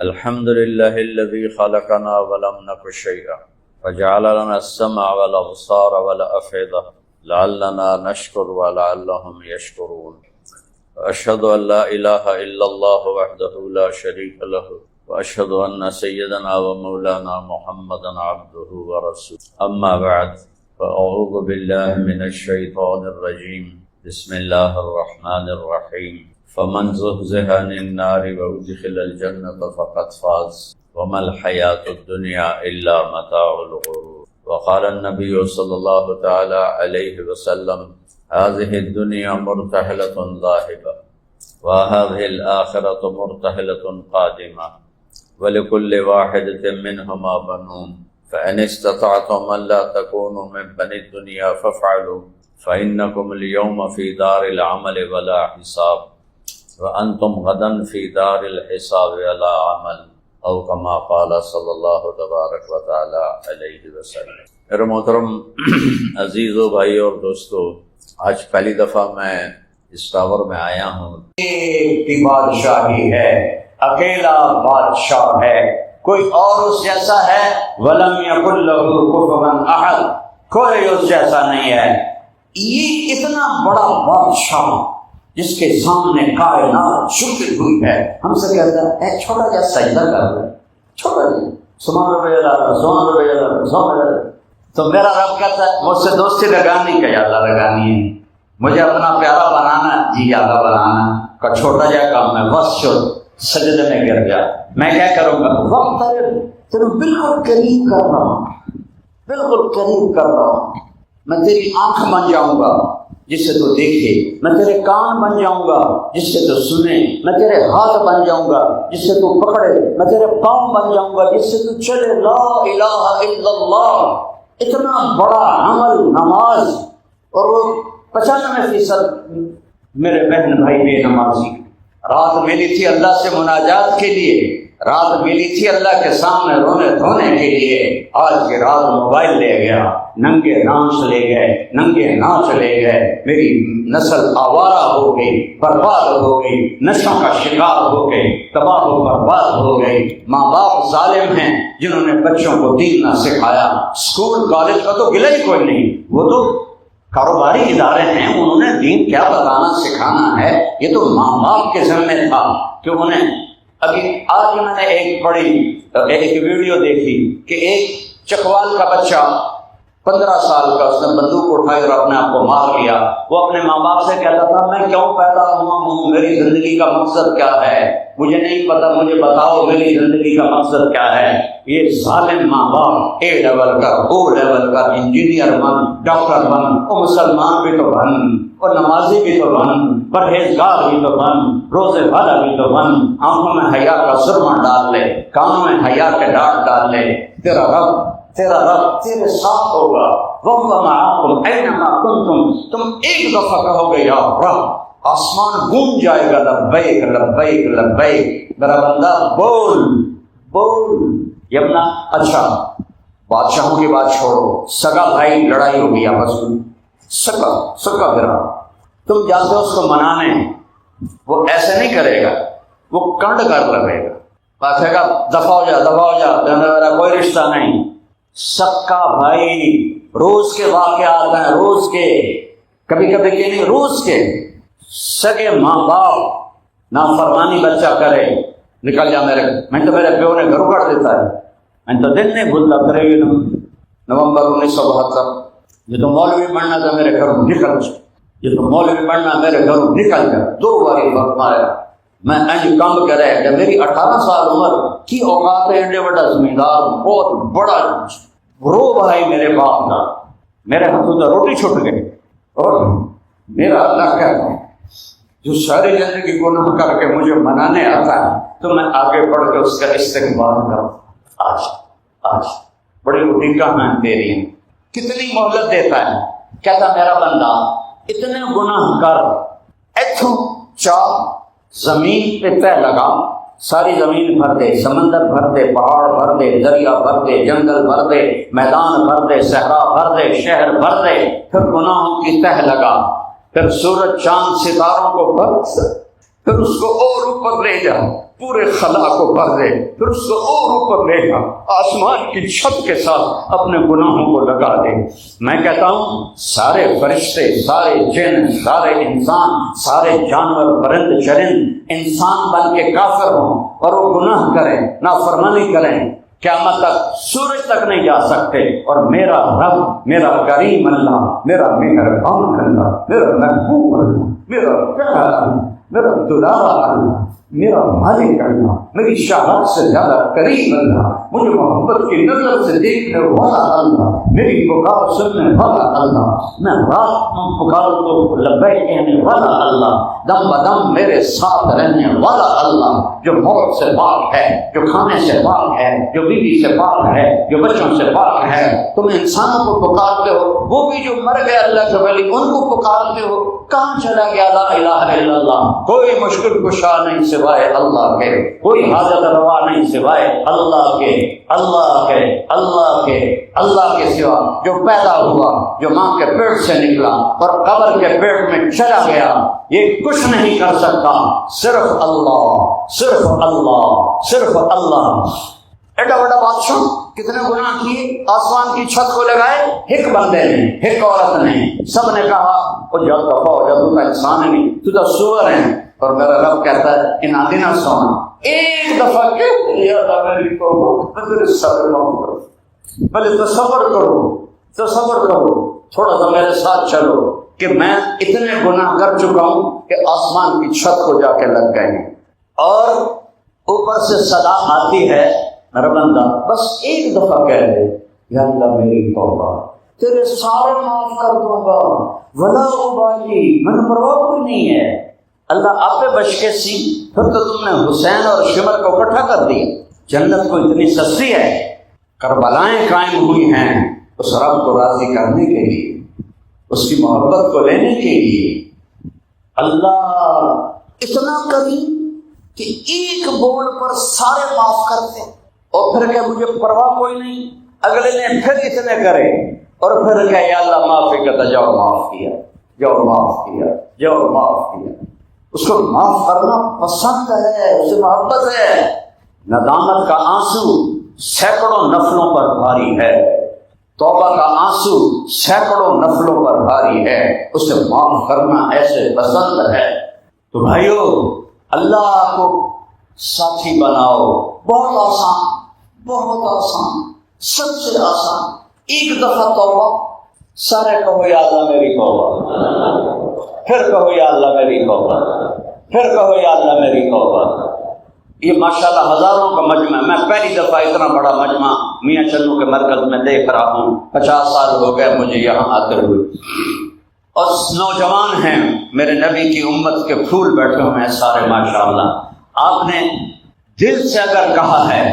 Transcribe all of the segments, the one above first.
الحمد لله الذي خلقنا ولم نك شيئا وجعل لنا السمع والأبصار والأفئدة لعلنا نشكر ولعلهم يشكرون. وأشهد أن لا إله إلا الله وحده لا شريك له وأشهد أن سيدنا ومولانا محمدا عبده ورسوله. أما بعد، فأعوذ بالله من الشيطان الرجيم. بسم الله الرحمن الرحيم. فمن زحزح عن النار وأدخل الجنة فقد فاز وما الحياة الدنيا إلا متاع الغرور. وقال النبي صلى الله تعالى عليه وسلم: هذه الدنيا مرتحلة ذاهبة وهذه الآخرة مرتحلة قادمة ولكل واحدة منهما بنون، فإن استطعتم أن لا تكونوا من بني الدنيا فافعلوا، فإنكم اليوم في دار العمل ولا حساب وأنتم غدا في دار الحساب ولا عمل، او كما قال صلی اللہ تبارک و تعالی علیہ وسلم. میرے محترم عزیزو، بھائی اور دوستو، آج پہلی دفعہ میں اس ٹاور میں آیا ہوں. ایک ہی بادشاہی ہے، اکیلا بادشاہ ہے، کوئی اور اس جیسا ہے؟ وَلَمْ يَكُنْ لَهُ كُفُوًا أَحَدٌ، کوئی اس جیسا نہیں ہے. یہ اتنا بڑا بادشاہ جس کے سامنے کائنات جھکی ہوئی ہے، ہم سے کہتا ہے اے چھوٹا جا سجدہ کر رہے، چھوٹا جا سبحان ربی اللہ سبحان ربی اللہ سبحان ربی اللہ. تو میرا رب کہتا ہے مجھ سے دوستی لگانی کہ یا اللہ لگانی ہے، مجھے اپنا پیارا بنانا جی یا اللہ بنانا کا چھوٹا جا کام ہے. بس سجدے میں گر جا، میں کیا کروں گا؟ وقت تیرے بالکل قریب کر رہا ہوں، بالکل قریب کر رہا ہوں. میں تیری آنکھ بن جاؤں گا جس سے تو دیکھے، میں تیرے کان بن جاؤں گا جس سے تو سنے، میں تیرے ہاتھ بن جاؤں گا جس سے تو پکڑے، میں تیرے پاؤں بن جاؤں گا جس سے تو چلے. لا الہ الا اللہ. اتنا بڑا عمل نماز، اور وہ 95% میرے بہن بھائی بے نمازی. رات ملی تھی اللہ سے مناجات کے لیے، رات ملی تھی اللہ کے سامنے رونے دھونے کے لیے. آج کی رات موبائل لے گیا، ننگے ناچ لے گئے، ننگے ناچ لے گئے. میری نسل آوارہ ہو گئی، برباد ہو گئی، نشوں کا شکار ہو گئی، تباہ و برباد ہو گئی. ماں باپ ظالم ہیں جنہوں نے بچوں کو دین نہ سکھایا. اسکول کالج کا تو گلہ ہی کوئی نہیں، وہ تو کاروباری ادارے ہیں، انہوں نے دین کیا بتانا سکھانا ہے. یہ تو ماں باپ کے ذمہ تھا کہ انہیں. ابھی آج میں نے ایک ویڈیو دیکھی کہ ایک چکوال کا بچہ 15 سال کا، اس نے بندوق اٹھائی اور اپنے آپ کو مار لیا. وہ اپنے ماں باپ سے کہتا تھا میں کیوں پیدا ہوا ہوں، میری زندگی کا مقصد کیا ہے، مجھے نہیں پتا، مجھے بتاؤ میری زندگی کا مقصد کیا ہے. یہ ظالم ماں باپ اے لیول کا، او لیول کا، انجینئر بن، ڈاکٹر بن، اور مسلمان بھی تو بن، اور نمازی بھی تو بن، پرہیزگار بھی تو بن، روزے والا بھی تو بن. آنکھوں میں حیا کا سرما ڈال لے، کانوں میں حیا کے ڈانٹ ڈال لے. تیرا رب تیرے ساتھ ہوگا. وَهُوَ مَعَكُمْ أَيْنَمَا كُنْتُمْ. تم ایک دفعہ کہو گے یا رب، آسمان گونج جائے گا لبیک لبیک لبیک. میرا بندہ بول بول. یمنا اچھا بادشاہوں کی بات چھوڑو، سگا بھائی لڑائی ہوگی آپس میں، سگا پھرا، تم جانتے ہو اس کو منانے، وہ ایسے نہیں کرے گا، وہ کنڈ کر لگے گا، کہے گا دفع ہو جا میرا کوئی رشتہ نہیں. سکا بھائی روز کے واقعات ہیں، روز کے، کبھی کبھی کہ نہیں روز کے. سگے ماں باپ نافرمانی بچہ کرے، نکل جا میرے، میں تو میرے پیو نے گھر اگڑ دیتا ہے، میں تو دن نہیں بھولتا. کرے گی نومبر 1972، یہ تو مولوی بننا تھا میرے گھروں نکل جا، یہ تو مولوی بننا میرے گھروں نکل جا. 2 باری فرمایا. میں انج کام کرے جب میری 18 سال عمر کی اوقات ہے، ایڈے بڑا زمیندار، بہت بڑا رو بھائی میرے باپ کا، میرے ہاتھوں سے روٹی چھوٹ گئی. اور میرا اللہ کہتا ہے جو ساری زندگی گناہ کر کے مجھے منانے آتا ہے تو میں آگے بڑھ کے اس کا استقبال کروں. آج بڑی روٹی کہاں تیری ہیں، کتنی مہلت دیتا ہے. کہتا میرا بندہ اتنے گناہ کر، ایتھوں چاہ زمین پہ تہ لگا، ساری زمین بھر دے، سمندر بھر دے، پہاڑ بھر دے، دریا بھر دے، جنگل بھر دے، میدان بھر دے، صحرا بھر دے، شہر بھر دے، پھر گناہوں کی تہ لگا، پھر سورج چاند ستاروں کو بخش، پھر اس کو اور اوپر لے جا، پورے خلا کو بھر دے، پھر اس کو اور اوپر لے جا، آسمان کی چھت کے ساتھ اپنے گناہوں کو لگا دے۔ میں کہتا ہوں سارے فرشتے، سارے جن، سارے انسان، سارے جانور، پرند چرند انسان بن کے کافر ہوں اور وہ گناہ کریں، نافرمانی کریں، قیامت تک سورج تک نہیں جا سکتے، اور میرا رب، میرا کریم اللہ، میرا مہربان اللہ، میرا محبوب اللہ، میرا پیارا اللہ، میرا دلارا اللہ، میرا مالک اللہ، میری شہادت سے زیادہ قریب اللہ، مجھے محبت کی نظر سے دیکھنے والا اللہ، میری پکار سننے والا اللہ، میں رات میں پکاروں تو لبیک کہنے والا اللہ، دم بدم میرے ساتھ رہنے والا اللہ، جو موت سے پاک ہے، جو کھانے سے پاک ہے، جو بیوی سے پاک ہے، جو بچوں سے پاک ہے۔ تم انسانوں کو پکارتے ہو، وہ بھی جو مر گئے اللہ کے ولی ان کو پکارتے ہو، کہاں چلا گیا لا الہ الا اللہ؟ کوئی مشکل کشا نہیں سوائے اللہ کے، کوئی حاجت روا نہیں سوائے اللہ کے، اللہ کے، اللہ کے، اللہ کے سوا، جو پیدا ہوا، جو ماں کے پیٹ سے نکلا اور قبر کے پیٹ میں چلا گیا، یہ کچھ نہیں کر سکتا، صرف اللہ، صرف اللہ، صرف اللہ۔ ایڈا بڑا بادشاہ کتنے گناہ کیے، آسمان کی چھت کو لگائے، ایک بندے نے، ایک عورت نے، سب نے کہا وہ جب دفعہ ہو جب تو کا انسان ہے نہیں، تو سور ہے، اور میرا رب کہتا ہے ان آدھی نہ سونا، ایک دفعہ پہلے تصور کرو، تھوڑا سا میرے ساتھ چلو کہ میں اتنے گناہ کر چکا ہوں کہ آسمان کی چھت کو جا کے لگ گئے ہیں، اور اوپر سے صدا آتی ہے میرا بندہ بس ایک دفعہ کہہ دے یا اللہ میری توبہ، تیرے سارے معاف کر دوں گا، ولا ابالی، میں نے پرواہ کوئی نہیں ہے۔ اللہ آپ پہ بچ سی، پھر تو تم نے حسین اور شمر کو اکٹھا کر دیا۔ جنت کو اتنی سستی ہے، کربلائیں قائم ہوئی ہیں اس رب کو راضی کرنے کے لیے، اس کی محبت کو لینے کے لیے۔ اللہ اتنا کریم کہ ایک بول پر سارے معاف کرتے ہیں، اور پھر کہ مجھے پرواہ کوئی نہیں، اگلے نے پھر اتنے کرے اور پھر کہ یا اللہ معافی کرتا، جاؤ معاف کیا، جاؤ معاف کیا، جاؤ معاف کیا۔ اس کو معاف کرنا پسند ہے، اسے محبت ہے۔ ندامت کا آنسو سینکڑوں نفلوں پر بھاری ہے، توبہ کا آنسو سینکڑوں نفلوں پر بھاری ہے، اسے معاف کرنا ایسے پسند ہے۔ تو بھائیو اللہ کو ساتھی بناؤ، بہت آسان، بہت آسان، سب سے آسان۔ ایک دفعہ توبہ، سارے کہو یا اللہ میری توبہ، پھر کہو یا اللہ میری توبہ، پھر کہو یا اللہ میری توبہ۔ یہ ماشاءاللہ ہزاروں کا مجمع، میں پہلی دفعہ اتنا بڑا مجمع میاں چنو کے مرکز میں دیکھ رہا ہوں، 50 سال ہو گئے مجھے یہاں آتے ہوئے، اور نوجوان ہیں میرے نبی کی امت کے پھول بیٹھے ہوئے ہیں سارے ماشاءاللہ۔ آپ نے دل سے اگر کہا ہے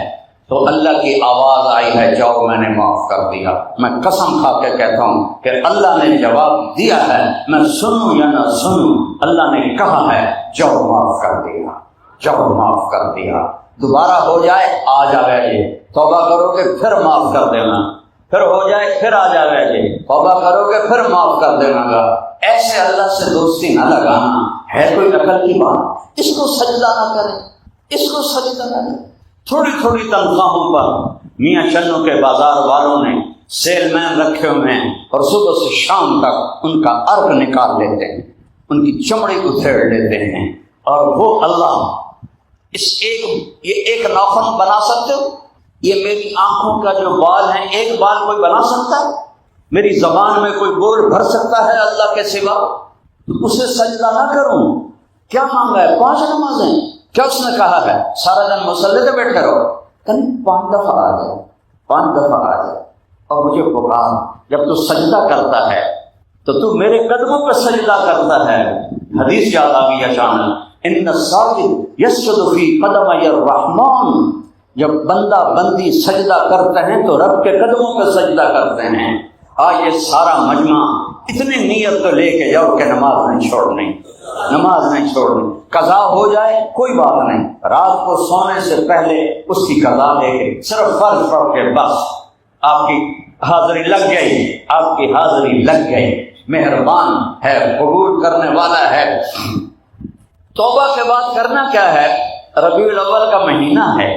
تو اللہ کی آواز آئی ہے جاؤ میں نے معاف کر دیا۔ میں قسم کھا کے کہتا ہوں کہ اللہ نے جواب دیا ہے، میں سنوں یا نہ سنوں، اللہ نے کہا ہے جاؤ معاف کر دیا، جاؤ معاف کر دیا۔ دوبارہ ہو جائے آ جاوے جی، توبہ کرو گے پھر معاف کر دینا، پھر ہو جائے پھر آ جاوے جی، توبہ کرو گے پھر معاف کر دینا گا۔ ایسے اللہ سے دوستی نہ لگانا ہے کوئی عقل کی بات۔ اس کو سجدہ نہ کریں، اس کو سجدہ نہ کریں۔ تھوڑی تھوڑی تنخواہوں پر میاں چنو کے بازار والوں نے سیل مین رکھے ہوئے ہیں، اور صبح سے شام تک ان کا عرق نکال لیتے ہیں، ان کی چمڑی ادھیڑ لیتے ہیں، اور وہ اللہ یہ ایک ناخن بنا سکتے ہو؟ یہ میری آنکھوں کا جو بال ہے، ایک بال کوئی بنا سکتا ہے؟ میری زبان میں کوئی بول بھر سکتا ہے اللہ کے سوا؟ تو اسے سجدہ نہ کروں؟ کیا مانگا ہے؟ 5 نمازیں، کیا اس نے کہا ہے سارا دن مصلی پہ بیٹھے رہو؟ کہیں 5 دفعہ آ جائے، 5 دفعہ آ جائے اور مجھے پکار۔ جب تو سجدہ کرتا ہے تو تو میرے قدموں پہ سجدہ کرتا ہے۔ حدیث یاد آ گئی اچانک، ان الساجد یسجد فی قدمی الرحمن، جب بندہ بندی سجدہ کرتے ہیں تو رب کے قدموں پہ سجدہ کرتے ہیں۔ آج یہ سارا مجمع اتنی نیت تو لے کے جاؤ کہ نماز نہیں چھوڑنی، نماز نہیں چھوڑنی۔ قضا ہو جائے کوئی بات نہیں، رات کو سونے سے پہلے اس کی قضا لے کے صرف فرض پڑھ کے بس آپ کی حاضری لگ گئی، آپ کی حاضری لگ گئی۔ مہربان ہے، قبول کرنے والا ہے۔ توبہ کے بعد کرنا کیا ہے؟ ربیع الاول کا مہینہ ہے،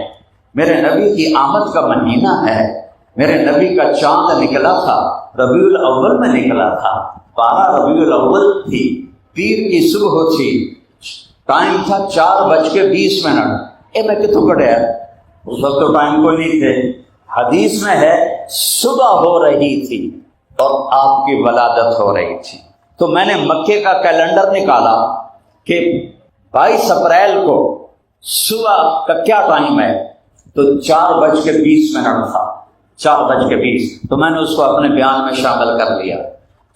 میرے نبی کی آمد کا مہینہ ہے، میرے نبی کا چاند نکلا تھا، ربیع الاول میں نکلا تھا، 12 ربیع الاول تھی، پیر کی صبح تھی، ٹائم تھا 4:20۔ میں کتوں کٹیا؟ اس وقت تو ٹائم کوئی نہیں تھے۔ حدیث میں ہے صبح ہو رہی تھی اور آپ کی ولادت ہو رہی تھی۔ تو میں نے مکے کا کیلنڈر نکالا کہ 22 اپریل کو صبح کا کیا ٹائم ہے، تو 4:20 تھا، 4:20۔ تو میں نے اس کو اپنے بیان میں شامل کر لیا۔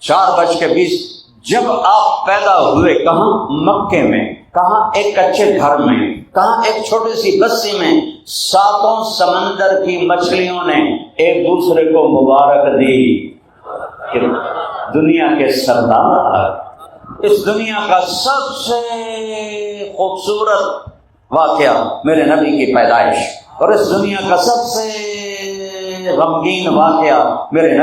4:20 جب آپ پیدا ہوئے، کہاں؟ مکے میں۔ کہاں؟ ایک کچے گھر میں، کہاں؟ ایک چھوٹی سی بستی میں۔ 7 سمندر کی مچھلیوں نے ایک دوسرے کو مبارک دی کہ دنیا کے سردار، اس دنیا کا سب سے خوبصورت واقعہ میرے نبی کی پیدائش، اور اس دنیا کا سب سے غمگین واقعہ میرے نبی